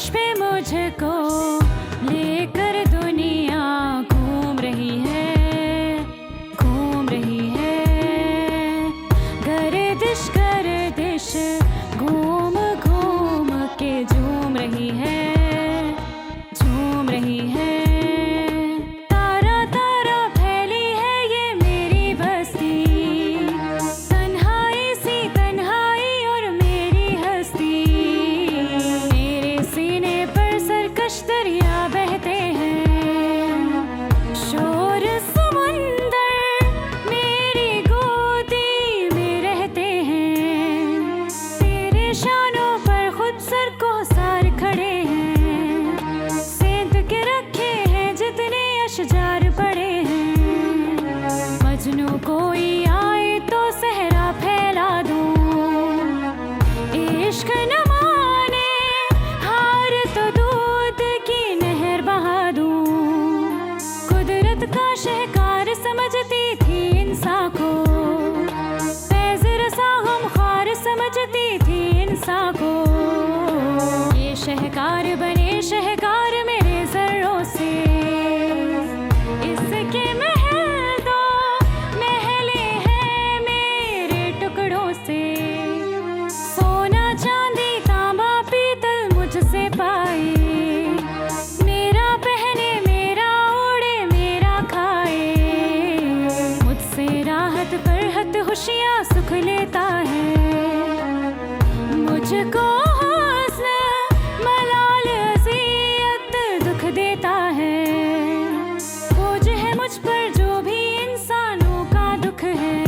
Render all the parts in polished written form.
होश पे मुझको लेकर दुनिया घूम रही है, घूम रही है। गर्दिश घूम घूम के झूम रही है, झूम रही है। तारा तारा फैली है ये मेरी बस्ती, तन्हाई सी तन्हाई और मेरी हस्ती। मेरे सीने पर सरकश दरिया बहते हैं, शोर समुंदर मेरी गोदी में रहते हैं। तेरे शानों पर खुद सर को सार खड़े हैं, सेंध के रखे हैं जितने अशजार पड़े हैं। मजनू कोई आए तो सहरा फैला दूं, इश्क न माने हार तो दूध की नहर बहा दूं। कुदरत का शहकार समझती थी इंसान को, फैज़ रसा हम ख्वार समझती थी इंसान को। ये शहकार बने शहकार मेरे ज़र्रों से, इसके महल दो महले हैं मेरे टुकड़ों से। सोना चांदी तांबा पीतल मुझसे पाए, मेरा पहने मेरा ओढ़े मेरा खाए। मुझसे राहत फरहत खुशियाँ सुख लेता है, मुझको हुस्न मलाल अज़ियत दुख देता है। बोझ है मुझ पर जो भी इंसानों का दुख है,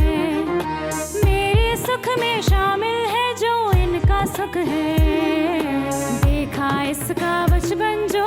मेरे सुख में शामिल है जो इनका सुख है। देखा इसका बचपन जो